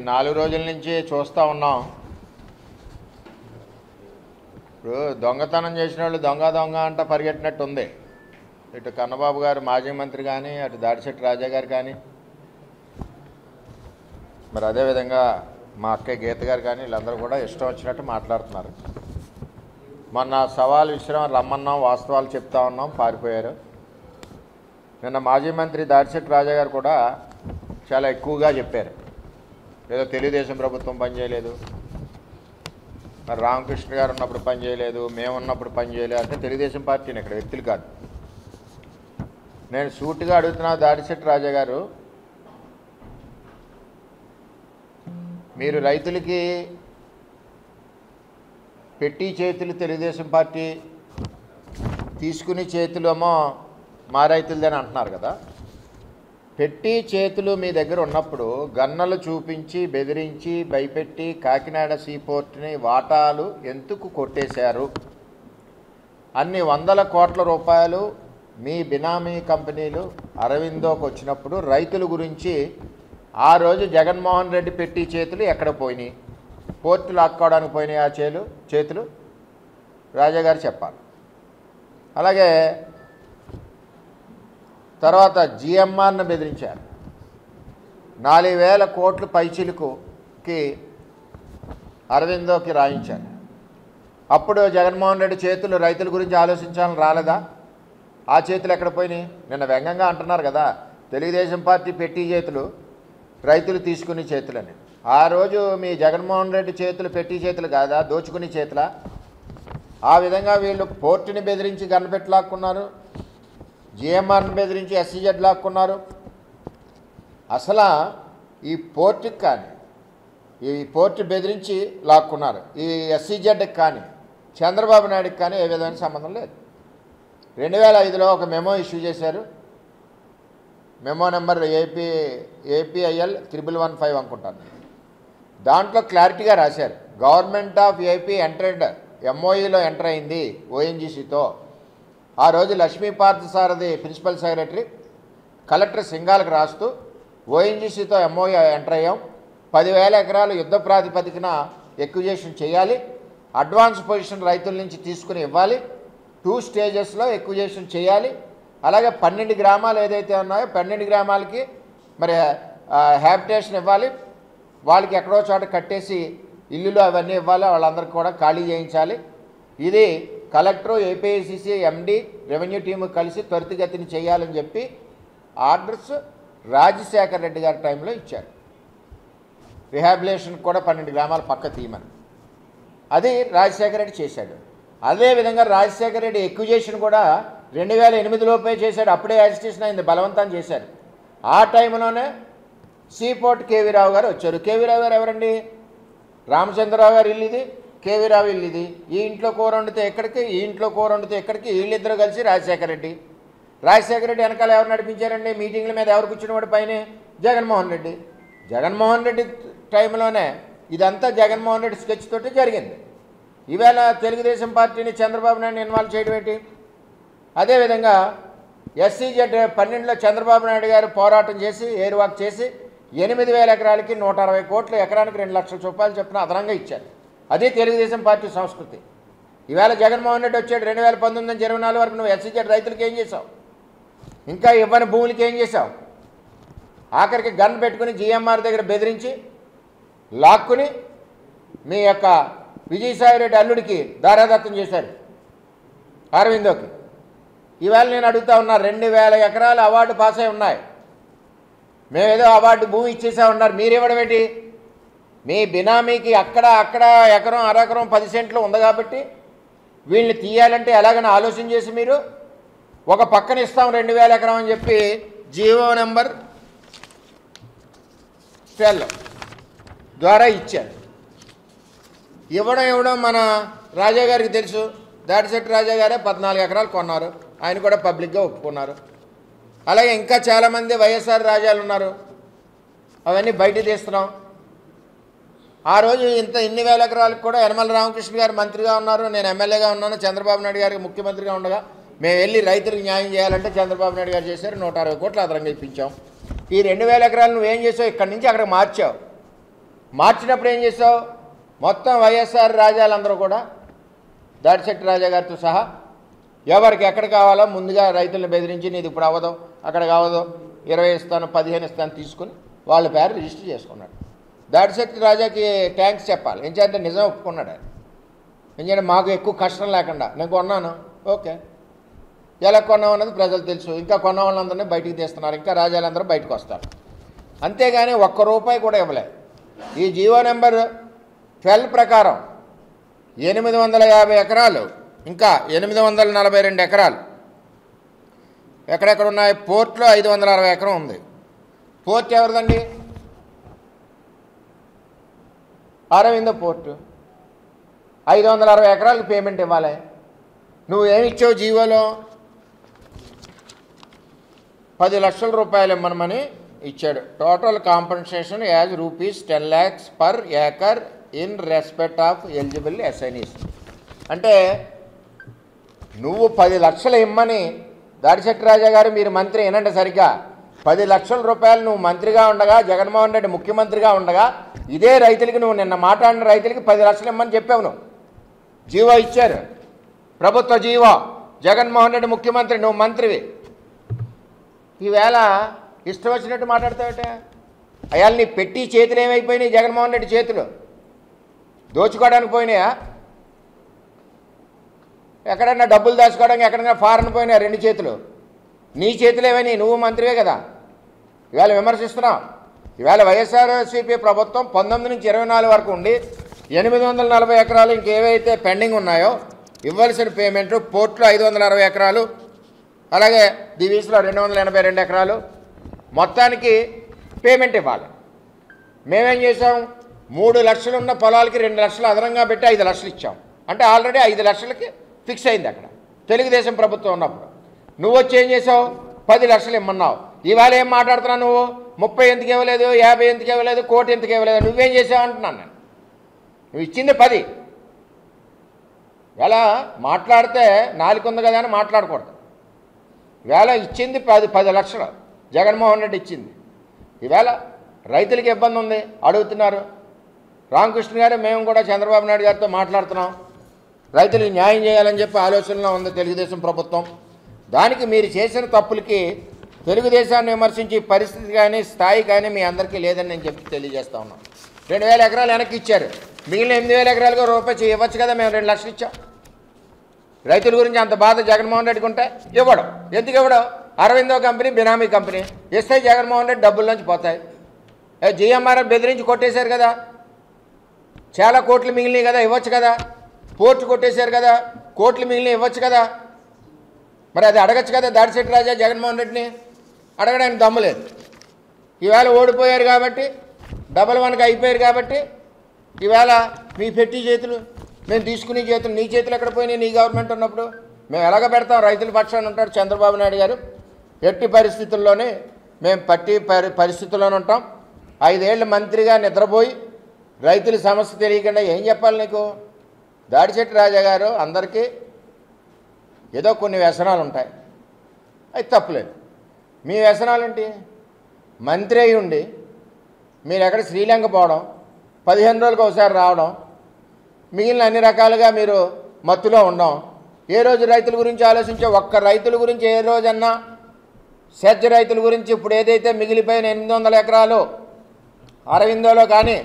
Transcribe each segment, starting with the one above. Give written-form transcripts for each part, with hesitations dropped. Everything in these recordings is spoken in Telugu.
4 రోజుల నుంచి చూస్తూ ఉన్నాం. ఇప్పుడు దొంగతనం చేసిన వాళ్ళు దొంగ అంట పరిగెట్టినట్టు ఉంది. ఇటు కన్నబాబు గారు మాజీ మంత్రి కానీ, అటు దాడిశెట్టి రాజా గారు కానీ, మరి అదేవిధంగా మా అక్కయ్య గీత గారు కానీ, వీళ్ళందరూ కూడా ఇష్టం వచ్చినట్టు మాట్లాడుతున్నారు. మొన్న సవాల్ విషయం రమ్మన్నాం, వాస్తవాలు చెప్తా ఉన్నాం, పారిపోయారు. నిన్న మాజీ మంత్రి దాడిశెట్టి రాజా గారు కూడా చాలా ఎక్కువగా చెప్పారు. ఏదో తెలుగుదేశం ప్రభుత్వం పనిచేయలేదు, మరి రామకృష్ణ గారు ఉన్నప్పుడు పనిచేయలేదు, మేము ఉన్నప్పుడు పనిచేయలేదు అంటే తెలుగుదేశం పార్టీని ఇక్కడ వ్యక్తులు కాదు. నేను సూటిగా అడుగుతున్నా దాడిశెట్టి రాజా గారు, మీరు రైతులకి పెట్టి చేతులు తెలుగుదేశం పార్టీ తీసుకుని చేతులేమో మా రైతులదని అంటున్నారు కదా. పెట్టి చేతులు మీ దగ్గర ఉన్నప్పుడు గన్నలు చూపించి బెదిరించి భయపెట్టి కాకినాడ సీపోర్ట్ని వాటాలు ఎందుకు కొట్టేశారు? అన్ని 100 కోట్ల రూపాయలు మీ బినామీ కంపెనీలు అరవిందోకి వచ్చినప్పుడు రైతుల గురించి ఆ రోజు జగన్మోహన్ రెడ్డి పెట్టి చేతులు ఎక్కడ పోయినాయి? పోర్టు లాక్కోవడానికి పోయినాయి ఆ చేతులు రాజాగారు చెప్పాలి. అలాగే తర్వాత జిఎంఆర్ను బెదిరించారు. 4000 కోట్లు పైచిలుకుకి అరవిందోకి రాయించారు. అప్పుడు జగన్మోహన్ రెడ్డి చేతులు రైతుల గురించి ఆలోచించాలని రాలేదా? ఆ చేతులు ఎక్కడ పోయినాయి? నిన్న వ్యంగ్యంగా అంటున్నారు కదా, తెలుగుదేశం పార్టీ పెట్టి చేతులు రైతులు తీసుకునే చేతులని. ఆ రోజు మీ జగన్మోహన్ రెడ్డి చేతులు పెట్టి చేతులు కాదా, దోచుకునే చేతులా? ఆ విధంగా వీళ్ళు పోర్టుని బెదిరించి గన్నపెట్టి లాక్కున్నారు, జిఎంఆర్ని బెదిరించి ఎస్సీజెడ్ లాక్కున్నారు. అసలు ఈ పోర్టుకి కానీ, ఈ పోర్టు బెదిరించి లాక్కున్నారు, ఈ ఎస్సీజెడ్కి కానీ చంద్రబాబు నాయుడుకి కానీ ఏ విధమైన సంబంధం లేదు. 2005లో ఒక మెమో ఇష్యూ చేశారు. మెమో నెంబర్ ఏపీఐఎల్ 1115 అనుకుంటాను. దాంట్లో క్లారిటీగా రాశారు, గవర్నమెంట్ ఆఫ్ ఏపీ ఎంటర్డ్ ఎంఓఈలో ఎంటర్ అయింది ఓఎన్జీసీతో. ఆ రోజు లక్ష్మీపార్థసారథి ప్రిన్సిపల్ సెక్రటరీ కలెక్టర్ సింగాలకు రాస్తూ ఓఎన్జీసీతో ఎంఓఈ ఎంటర్ అయ్యాం, 10,000 ఎకరాలు యుద్ధ ప్రాతిపదికన ఎక్విజేషన్ చేయాలి, అడ్వాన్స్ పొజిషన్ రైతుల నుంచి తీసుకుని ఇవ్వాలి, 2 స్టేజెస్లో ఎక్విజేషన్ చేయాలి, అలాగే 12 గ్రామాలు ఏదైతే ఉన్నాయో 12 గ్రామాలకి మరి హ్యాబిటేషన్ ఇవ్వాలి, వాళ్ళకి ఎక్కడో చోట కట్టేసి ఇల్లులు అవన్నీ ఇవ్వాలి, వాళ్ళందరికీ కూడా ఖాళీ చేయించాలి. ఇది కలెక్టరు, ఏపీఐసిసి, ఎండి, రెవెన్యూ టీము కలిసి త్వరితగతిని చేయాలని చెప్పి ఆర్డర్స్ రాజశేఖర్ రెడ్డి గారి టైంలో ఇచ్చారు. రిహాబిలేషన్ కూడా 12 గ్రామాల పక్క తీయమని. అది రాజశేఖర రెడ్డి చేశాడు. అదేవిధంగా రాజశేఖర రెడ్డి ఎక్విజేషన్ కూడా 2008లోపే చేశాడు. అప్పుడే యాజిటేషన్ అయింది, బలవంతం చేశారు. ఆ టైంలోనే సీపోర్ట్ కేవీ రావు గారు వచ్చారు. కేవీ రావు గారు ఎవరండి? రామచంద్రరావు గారు ఇల్లు ఇది, కేవీ రావు ఇల్లు ఇది. ఈ ఇంట్లో కూర వండితే ఎక్కడికి, ఈ ఇంట్లో కూర వండితే ఎక్కడికి, వీళ్ళిద్దరూ కలిసి రాజశేఖర రెడ్డి వెనకాల ఎవరు నడిపించారండి? మీటింగ్ల మీద ఎవరు కూర్చున్నవాడు? పైన జగన్మోహన్ రెడ్డి. జగన్మోహన్ రెడ్డి టైంలోనే ఇదంతా జగన్మోహన్ రెడ్డి స్కెచ్ తోటి జరిగింది. ఈవేళ తెలుగుదేశం పార్టీని చంద్రబాబు నాయుడు ఇన్వాల్వ్ చేయడం ఏంటి? అదేవిధంగా ఎస్సీజెడ్ 12లో చంద్రబాబు నాయుడు గారు పోరాటం చేసి ఏరువాక్ చేసి 8,000 ఎకరాలకి 160 కోట్లు, ఎకరానికి 2 లక్షల రూపాయలు చొప్పున అదనంగా ఇచ్చారు. అదే తెలుగుదేశం పార్టీ సంస్కృతి. ఈవేళ జగన్మోహన్ రెడ్డి వచ్చాడు 2019 నుంచి 24 వరకు నువ్వు ఎస్సీజెడ్ రైతులకి ఏం చేసావు? ఇంకా ఇవ్వని భూములకి ఏం చేసావు? ఆఖరికి గన్ పెట్టుకుని జిఎంఆర్ దగ్గర బెదిరించి లాక్కుని మీ యొక్క విజయసాయిరెడ్డి అల్లుడికి దారాదత్తం చేశారు అరవిందోకి. ఈవేళ నేను అడుగుతా ఉన్నా, 2,000 ఎకరాలు అవార్డు పాస్ అయి ఉన్నాయి, మేమేదో అవార్డు భూమి ఇచ్చేసా ఉన్నారు, మీరు ఇవ్వడం ఏంటి? మీ బినామీకి అక్కడ ఎకరం అరెకరం 10 సెంట్లు ఉంది కాబట్టి వీళ్ళని తీయాలంటే ఎలాగైనా ఆలోచన చేసి మీరు ఒక పక్కన ఇస్తాం 2,000 ఎకరం అని చెప్పి జీవో నెంబర్ 12 ద్వారా ఇచ్చారు. ఇవ్వడం మన రాజా గారికి తెలుసు. దాడిశెట్టి రాజా గారే 14 ఎకరాలు కొన్నారు, ఆయన కూడా పబ్లిక్గా ఒప్పుకున్నారు. అలాగే ఇంకా చాలామంది వైఎస్ఆర్ రాజాలు ఉన్నారు, అవన్నీ బయట తీస్తున్నాం. ఆ రోజు ఇన్ని వేల ఎకరాలకు కూడా యనమల రామకృష్ణ గారు మంత్రిగా ఉన్నారు, నేను ఎమ్మెల్యేగా ఉన్నాను, చంద్రబాబు నాయుడు గారికి ముఖ్యమంత్రిగా ఉండగా మేము వెళ్ళి రైతులకు న్యాయం చేయాలంటే చంద్రబాబు నాయుడు గారు చేశారు, 160 కోట్లు అదనంగా ఇప్పించాం. ఈ 2,000 ఎకరాలు నువ్వేం చేసావు? ఇక్కడి నుంచి అక్కడికి మార్చావు. మార్చినప్పుడు ఏం చేసావు? మొత్తం వైఎస్ఆర్ రాజాలందరూ కూడా దాడిశెట్టి రాజా గారితో సహా ఎవరికి ఎక్కడ కావాలో ముందుగా రైతులను బెదిరించి నీది ఇప్పుడు అవ్వదు, అక్కడ కావదు, 20 ఇస్తాను 15 ఇస్తాను తీసుకుని వాళ్ళ పేరు రిజిస్టర్ చేసుకున్నాడు. దాడిశెట్టి రాజాకి థ్యాంక్స్ చెప్పాలి. ఏంటంటే నిజం ఒప్పుకున్నాడు ఆయన. ఎందుకంటే మాకు ఎక్కువ కష్టం లేకుండా నేను కొన్నాను, ఓకే, ఎలా కొన్నాం అన్నది ప్రజలు తెలుసు. ఇంకా కొన్న వాళ్ళందరినీ బయటికి తీస్తున్నారు, ఇంకా రాజాలందరూ బయటకు వస్తారు. అంతేగాని ₹1 కూడా ఇవ్వలేదు. ఈ జీవో నెంబర్ 12 ప్రకారం 850 ఎకరాలు, ఇంకా 842 ఎకరాలు ఎక్కడెక్కడ ఉన్నాయి? పోర్ట్లో 560 ఎకరం ఉంది. పోర్ట్ ఎవరిదండి? అరవింద పోర్టు. 560 ఎకరాలకు పేమెంట్ ఇవ్వాలి. నువ్వు ఏమిచ్చావు జీవోలో? 10 లక్షల రూపాయలు ఇమ్మనమని ఇచ్చాడు. Total compensation as ₹10 lakhs per acre in respect of eligible assignees. అంటే నువ్వు 10 లక్షలు ఇమ్మని దాడిశెట్టి రాజా గారు, మీరు మంత్రి ఏనంటే సరిగ్గా 10 లక్షల రూపాయలు నువ్వు మంత్రిగా ఉండగా, జగన్మోహన్ రెడ్డి ముఖ్యమంత్రిగా ఉండగా ఇదే రైతులకి, నువ్వు నిన్న మాట్లాడిన రైతులకి 10 లక్షలు ఇమ్మని చెప్పావు. నువ్వు జీవో ఇచ్చారు, ప్రభుత్వ జీవో. జగన్మోహన్ రెడ్డి ముఖ్యమంత్రి, నువ్వు మంత్రివి. ఈవేళ ఇష్టం వచ్చినట్టు మాట్లాడతావుటే. అయాల నీ పెట్టి చేతులు ఏమైపోయినాయి? జగన్మోహన్ రెడ్డి చేతులు దోచుకోవడానికి పోయినాయా? ఎక్కడన్నా డబ్బులు దాచుకోవడానికి ఎక్కడైనా ఫారెన్ పోయినాయా 2 చేతులు? నీ చేతులేవని, నువ్వు మంత్రివే కదా. ఇవాళ విమర్శిస్తున్నావు. ఇవాళ వైఎస్ఆర్సీపీ ప్రభుత్వం 19 నుంచి 24 వరకు ఉండి 840 ఎకరాలు ఇంకేవైతే పెండింగ్ ఉన్నాయో ఇవ్వాల్సిన పేమెంట్, పోర్ట్లో 560 ఎకరాలు, అలాగే దివీస్లో 282 ఎకరాలు, మొత్తానికి పేమెంట్ ఇవ్వాలి. మేమేం చేసాం? 3 లక్షలు ఉన్న పొలాలకి 2 లక్షలు అదనంగా పెట్టి 5 లక్షలు ఇచ్చాం. అంటే ఆల్రెడీ 5 లక్షలకి ఫిక్స్ అయింది అక్కడ తెలుగుదేశం ప్రభుత్వం ఉన్నప్పుడు. నువ్వు వచ్చి ఏం చేసావు? 10 లక్షలు ఇమ్మన్నావు. ఇవాళ ఏం మాట్లాడుతున్నావు నువ్వు? 30 ఎందుకు ఇవ్వలేదు, 50 ఎందుకు ఇవ్వలేదు, 1 కోటి ఎందుకు ఇవ్వలేదు? నువ్వేం చేసావు అంటున్నాను నేను. నువ్వు ఇచ్చింది 10. ఇలా మాట్లాడితే నాలుగు కదా అని మాట్లాడకూడదు. ఇవాళ ఇచ్చింది 10 లక్షలు జగన్మోహన్ రెడ్డి ఇచ్చింది. ఈవేళ రైతులకి ఇబ్బంది ఉంది, అడుగుతున్నారు. రామకృష్ణ గారు, మేము కూడా చంద్రబాబు నాయుడు గారితో మాట్లాడుతున్నాం. రైతులకు న్యాయం చేయాలని చెప్పి ఆలోచనలో ఉంది తెలుగుదేశం ప్రభుత్వం. దానికి మీరు చేసిన తప్పులకి తెలుగుదేశాన్ని విమర్శించి పరిస్థితి కానీ స్థాయి కానీ మీ అందరికీ లేదని నేను చెప్పి తెలియజేస్తా ఉన్నాను. 2000 ఎకరాలు వెనక్కి ఇచ్చారు. మిగిలిన 8000 ఎకరాలుగా రూపాయి ఇవ్వచ్చు కదా. మేము 2 లక్షలు ఇచ్చాం. రైతుల గురించి అంత బాధ జగన్మోహన్ రెడ్డికి ఉంటే ఇవ్వడం. ఎందుకు ఇవ్వడం? అరవిందో కంపెనీ బినామీ కంపెనీ ఇస్తే జగన్మోహన్ రెడ్డి డబ్బుల నుంచి పోతాయి. జిఎంఆర్ బెదిరించి కొట్టేశారు కదా, చాలా కోట్లు మిగిలినాయి కదా, ఇవ్వచ్చు కదా. పోర్టు కొట్టేశారు కదా, కోట్లు మిగిలిన ఇవ్వచ్చు కదా. మరి అది అడగచ్చు కదా దాడిశెట్టి రాజా జగన్మోహన్ రెడ్డిని. అడగడానికి దమ్ము లేదు. ఈవేళ ఓడిపోయారు కాబట్టి, 1-1కి అయిపోయారు కాబట్టి ఈవేళ మీ పెట్టి చేతులు, మేము తీసుకునే చేతులు, నీ చేతులు ఎక్కడ పోయినాయి? నీ గవర్నమెంట్ ఉన్నప్పుడు మేము ఎలాగ పెడతాం? రైతుల పక్షాన్ని ఉంటాడు చంద్రబాబు నాయుడు గారు. ఎట్టి పరిస్థితుల్లోనే మేము పరిస్థితుల్లోనే ఉంటాం. 5 ఏళ్ళు మంత్రిగా నిద్రపోయి రైతుల సమస్య తెలియకుండా ఏం చెప్పాలి నీకు? దాడిశెట్టి రాజా గారు, అందరికీ ఏదో కొన్ని వ్యసనాలు ఉంటాయి, అది తప్పులేదు. మీ వ్యసనాలు ఏంటి? మంత్రి అయి ఉండి మీరు ఎక్కడ శ్రీలంక పోవడం, 15 రోజులకు ఒకసారి రావడం, మిగిలిన అన్ని రకాలుగా మీరు మత్తులో ఉండడం. ఏ రోజు రైతుల గురించి ఆలోచించే? ఒక్క రైతుల గురించి ఏ రోజన్నా, సెజ్ రైతుల గురించి ఇప్పుడు ఏదైతే మిగిలిపోయిన 800 ఎకరాలు అరవిందోలో కానీ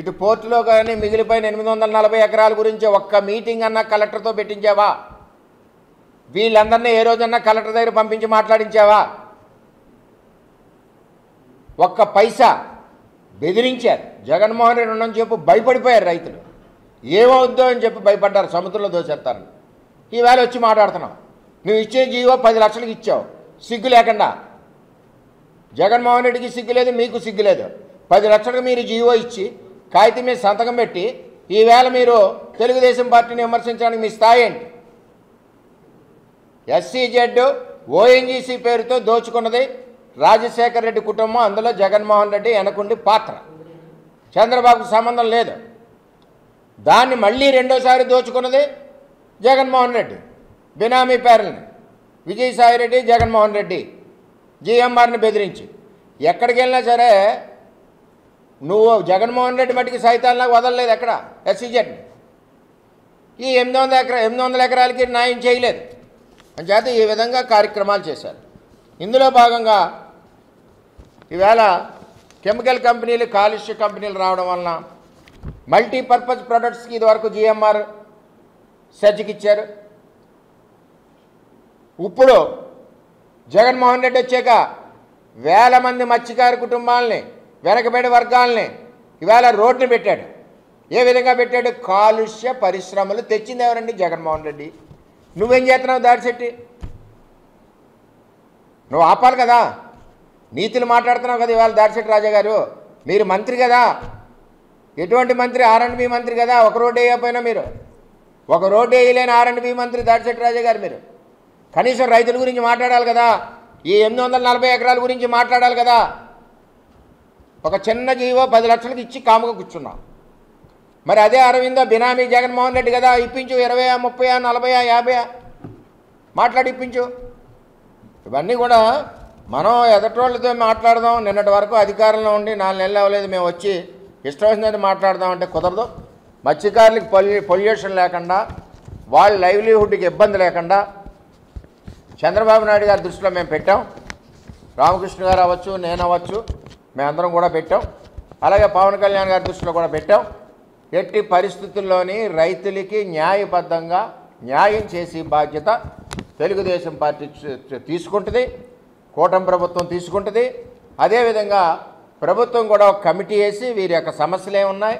ఇటు పోర్టులో కానీ మిగిలిపోయిన 840 ఎకరాల గురించి ఒక్క మీటింగ్ అన్నా కలెక్టర్తో పెట్టించావా? వీళ్ళందరినీ ఏ రోజన్నా కలెక్టర్ దగ్గర పంపించి మాట్లాడించావా? ఒక్క పైసా బెదిరించారు. జగన్మోహన్ రెడ్డి ఉండని చెప్పి భయపడిపోయారు రైతులు. ఏమవుద్దో అని చెప్పి భయపడ్డారు, సముద్రంలో దోచేస్తారని. ఈవేళ వచ్చి మాట్లాడుతున్నావు. నువ్వు ఇచ్చే జీవో 10 లక్షలకు ఇచ్చావు, సిగ్గు లేకుండా. జగన్మోహన్ రెడ్డికి సిగ్గు లేదు, మీకు సిగ్గు లేదు. 10 లక్షలకు మీరు జీవో ఇచ్చి కాగితం మీద సంతకం పెట్టి ఈవేళ మీరు తెలుగుదేశం పార్టీని విమర్శించడానికి మీ స్థాయి ఏంటి? SCZ ONGC పేరుతో దోచుకున్నది రాజశేఖర రెడ్డి కుటుంబం, అందులో జగన్మోహన్ రెడ్డి వెనకుండి పాత్ర. చంద్రబాబుకు సంబంధం లేదు. దాన్ని మళ్ళీ రెండోసారి దోచుకున్నది జగన్మోహన్ రెడ్డి. బినామీ పేర్లని విజయసాయిరెడ్డి, జగన్మోహన్ రెడ్డి, GMRని బెదిరించి. ఎక్కడికి వెళ్ళినా సరే నువ్వు జగన్మోహన్ రెడ్డి మట్టికి సైతాన్లాగా వదలలేదు ఎక్కడ ఎస్సీజెడ్ ఈ 800 ఎకరాలకి న్యాయం చేయలేదు అని చేత ఈ విధంగా కార్యక్రమాలు చేశారు. ఇందులో భాగంగా ఈవేళ కెమికల్ కంపెనీలు కాలుష్య కంపెనీలు రావడం వలన మల్టీపర్పస్ ప్రొడక్ట్స్కి ఇదివరకు జిఎంఆర్ సర్టిఫికేట్ ఇచ్చారు. ఇప్పుడు జగన్మోహన్ రెడ్డి వచ్చాక వేల మంది మత్స్యకారు కుటుంబాలని వెనకబడి వర్గాలని ఇవాళ రోడ్లు పెట్టాడు. ఏ విధంగా పెట్టాడు? కాలుష్య పరిశ్రమలు తెచ్చింది ఎవరండి? జగన్మోహన్ రెడ్డి. నువ్వేం చేస్తున్నావు దాడిశెట్టి? నువ్వు ఆపాలి కదా, నీతులు మాట్లాడుతున్నావు కదా ఇవాళ దాడిశెట్టి రాజా గారు. మీరు మంత్రి కదా, ఎటువంటి మంత్రి? R&B మంత్రి కదా. ఒక రోడ్డు వేయకపోయినా మీరు ఒక రోడ్డు వేయలేని R&B మంత్రి దాడిశెట్టి రాజా గారు. మీరు కనీసం రైతుల గురించి మాట్లాడాలి కదా, ఈ 840 ఎకరాల గురించి మాట్లాడాలి కదా. ఒక చిన్న జీవో 10 లక్షలకు ఇచ్చి కాముగా కూర్చున్నాం. మరి అదే అరవిందో బినామీ జగన్మోహన్ రెడ్డి కదా, ఇప్పించు 20, 30, 40, 50 మాట్లాడి ఇప్పించు. ఇవన్నీ కూడా మనం ఎదటోళ్ళతో మాట్లాడదాం. నిన్నటి వరకు అధికారంలో ఉండి 4 నెలలు అవ్వలేదు, మేము వచ్చి ఇష్టం వచ్చినది మాట్లాడదాం అంటే కుదరదు. మత్స్యకారులకు పొల్యూషన్ లేకుండా, వాళ్ళ లైవ్లీహుడ్కి ఇబ్బంది లేకుండా చంద్రబాబు నాయుడు గారి దృష్టిలో మేము పెట్టాం. రామకృష్ణ గారు అవ్వచ్చు, నేను అవ్వచ్చు, మేమందరం కూడా పెట్టాం. అలాగే పవన్ కళ్యాణ్ గారి దృష్టిలో కూడా పెట్టాం. ఎట్టి పరిస్థితుల్లోని రైతులకి న్యాయబద్ధంగా న్యాయం చేసే బాధ్యత తెలుగుదేశం పార్టీ తీసుకుంటుంది, కూటమి ప్రభుత్వం తీసుకుంటుంది. అదేవిధంగా ప్రభుత్వం కూడా ఒక కమిటీ వేసి వీరి యొక్క సమస్యలు ఏమున్నాయి,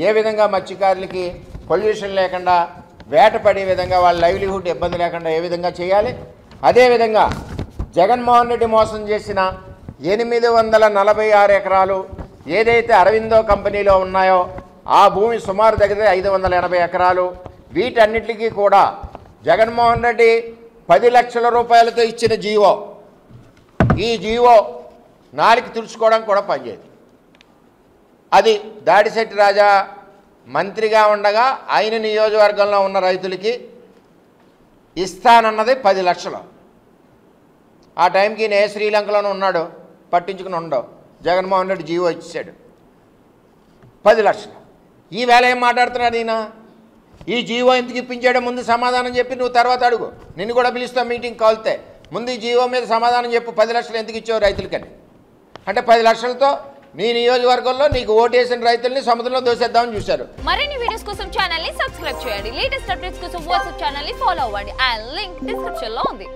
ఏ విధంగా మత్స్యకారులకి పొల్యూషన్ లేకుండా వేటపడే విధంగా వాళ్ళ లైవ్లీహుడ్ ఇబ్బంది లేకుండా ఏ విధంగా చేయాలి. అదేవిధంగా జగన్మోహన్ రెడ్డి మోసం చేసిన 846 ఎకరాలు ఏదైతే అరవిందో కంపెనీలో ఉన్నాయో ఆ భూమి సుమారు దగ్గర 580 ఎకరాలు, వీటన్నిటికీ కూడా జగన్మోహన్ రెడ్డి 10 లక్షల రూపాయలతో ఇచ్చిన జీవో, ఈ జీవో నాలుగు తుడుచుకోవడానికి కూడా పనిచేయదు. అది దాడిశెట్టి రాజా మంత్రిగా ఉండగా ఆయన నియోజకవర్గంలో ఉన్న రైతులకి ఇస్తానన్నది 10 లక్షలు. ఆ టైంకి నే శ్రీలంకలోనే ఉన్నాడు, పట్టించుకుని ఉండవు. జగన్మోహన్ రెడ్డి జీవో ఇచ్చాడు 10 లక్షలు. ఈ వేళ ఏం మాట్లాడుతున్నాడు ఈయన? ఈ జీవో ఎందుకు ఇప్పించాడో ముందు సమాధానం చెప్పి నువ్వు తర్వాత అడుగు. నిన్ను కూడా పిలుస్తావు మీటింగ్ కాల్తే. ముందు ఈ జీవో మీద సమాధానం చెప్పు. 10 లక్షలు ఎందుకు ఇచ్చావు రైతులకని? అంటే 10 లక్షలతో నీ నియోజకవర్గంలో నీకు ఓటేసిన రైతుల్ని సముద్రంలో దోసేద్దామని చూశారు. మరిన్ని వీడియోస్ కోసం ఛానల్ ని సబ్స్క్రైబ్ చేయండి. లేటెస్ట్ అప్డేట్స్ కోసం వాట్సాప్ ఛానల్ ని ఫాలో అవ్వండి. ఆ లింక్ డిస్క్రిప్షన్ లో ఉంది.